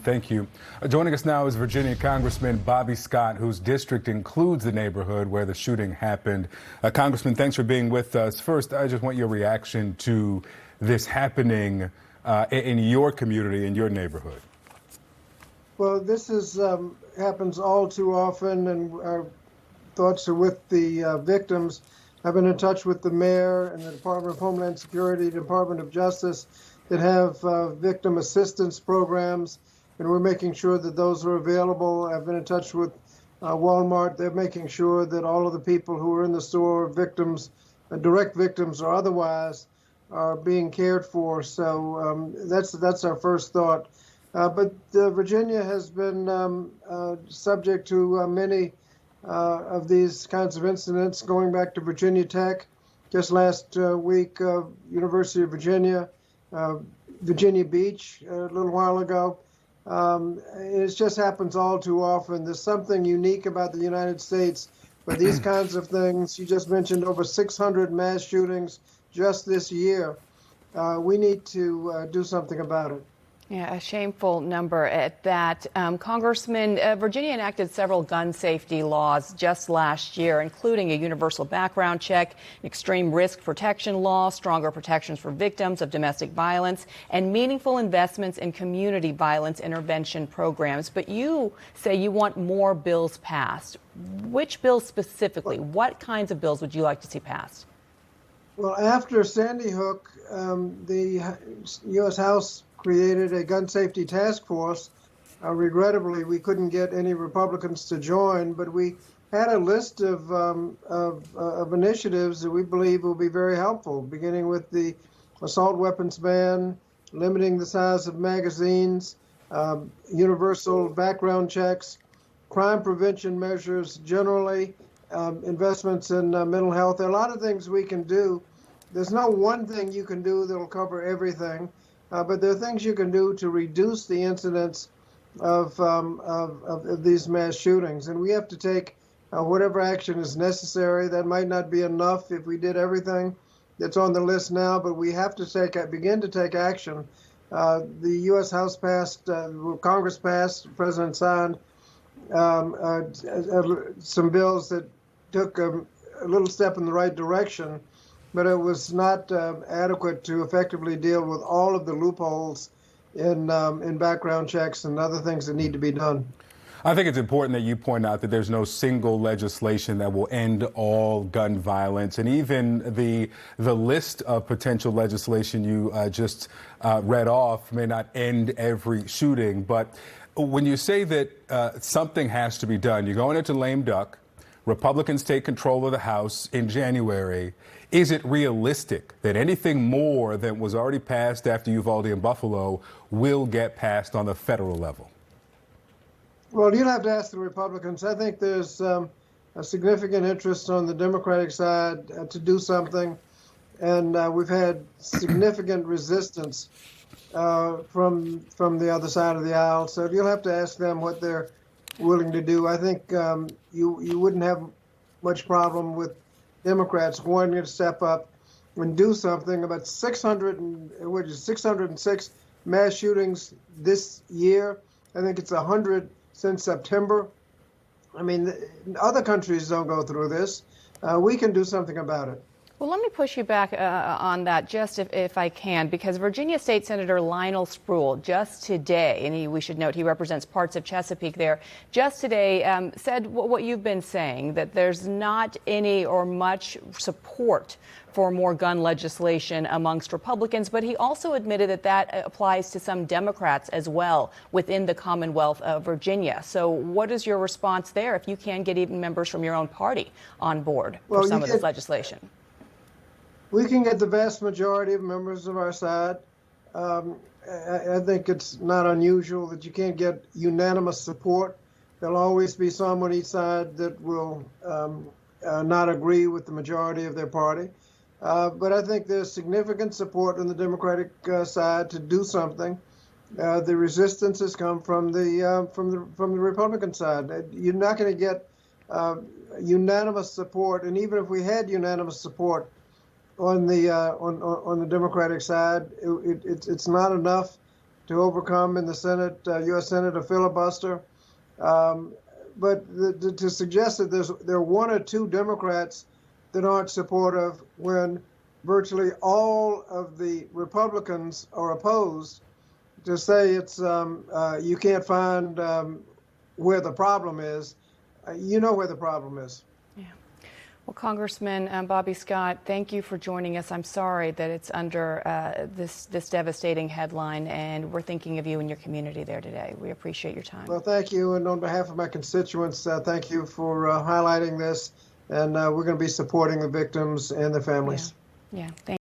Thank you. Joining us now is Virginia Congressman Bobby Scott, whose district includes the neighborhood where the shooting happened. Congressman, thanks for being with us. First, I just want your reaction to this happening in your community, in your neighborhood. Well, this happens all too often, and our thoughts are with the victims. I've been in touch with the mayor and the Department of Homeland Security, Department of Justice, that have victim assistance programs, and we're making sure that those are available. I've been in touch with Walmart. They're making sure that all of the people who are in the store, victims, direct victims or otherwise, are being cared for. So that's our first thought. But Virginia has been subject to many of these kinds of incidents, going back to Virginia Tech. Just last week, University of Virginia, Virginia Beach a little while ago. It just happens all too often. There's something unique about the United States, but these kinds of things, you just mentioned over 600 mass shootings just this year. We need to do something about it. Yeah, a shameful number at that. Congressman, Virginia enacted several gun safety laws just last year, including a universal background check, extreme risk protection law, stronger protections for victims of domestic violence, and meaningful investments in community violence intervention programs. But you say you want more bills passed. Which bills specifically? What kinds of bills would you like to see passed? Well, after Sandy Hook, the U.S. House created a gun safety task force. Regrettably, we couldn't get any Republicans to join, but we had a list of initiatives that we believe will be very helpful, beginning with the assault weapons ban, limiting the size of magazines, universal background checks, crime prevention measures generally, investments in mental health. There are a lot of things we can do. There's no one thing you can do that will cover everything. But there are things you can do to reduce the incidence of these mass shootings. And we have to take whatever action is necessary. That might not be enough if we did everything that's on the list now, but we have to begin to take action. The U.S. House passed, Congress passed, the President signed some bills that took a little step in the right direction, but it was not adequate to effectively deal with all of the loopholes in background checks and other things that need to be done. I think it's important that you point out that there's no single legislation that will end all gun violence, and even the list of potential legislation you just read off may not end every shooting. But when you say that something has to be done, you're going into lame duck. Republicans take control of the House in January. Is it realistic that anything more than was already passed after Uvalde and Buffalo will get passed on the federal level? Well, you'll have to ask the Republicans. I think there's a significant interest on the Democratic side to do something, and we've had significant resistance from the other side of the aisle. So you'll have to ask them what they're willing to do. I think you wouldn't have much problem with Democrats wanting to step up and do something. About 606 mass shootings this year. I think it's 100 since September. I mean, other countries don't go through this. We can do something about it. Well, let me push you back on that just if I can, because Virginia State Senator Lionel Spruill just today, and we should note he represents parts of Chesapeake there, just today said what you've been saying, that there's not any or much support for more gun legislation amongst Republicans, but he also admitted that that applies to some Democrats as well within the Commonwealth of Virginia. So what is your response there if you can get even members from your own party on board for some of this legislation? We can get the vast majority of members of our side. I think it's not unusual that you can't get unanimous support. There'll always be some on each side that will not agree with the majority of their party. But I think there's significant support on the Democratic side to do something. The resistance has come from the Republican side. You're not going to get unanimous support, and even if we had unanimous support on the Democratic side, it's not enough to overcome in the Senate, U.S. Senate, a filibuster. But to suggest that there are one or two Democrats that aren't supportive when virtually all of the Republicans are opposed, to say it's you can't find where the problem is, you know where the problem is. Yeah. Well, Congressman Bobby Scott, thank you for joining us. I'm sorry that it's under this devastating headline, and we're thinking of you and your community there today. We appreciate your time. Well, thank you, and on behalf of my constituents, thank you for highlighting this, and we're going to be supporting the victims and their families. Yeah. Thank you.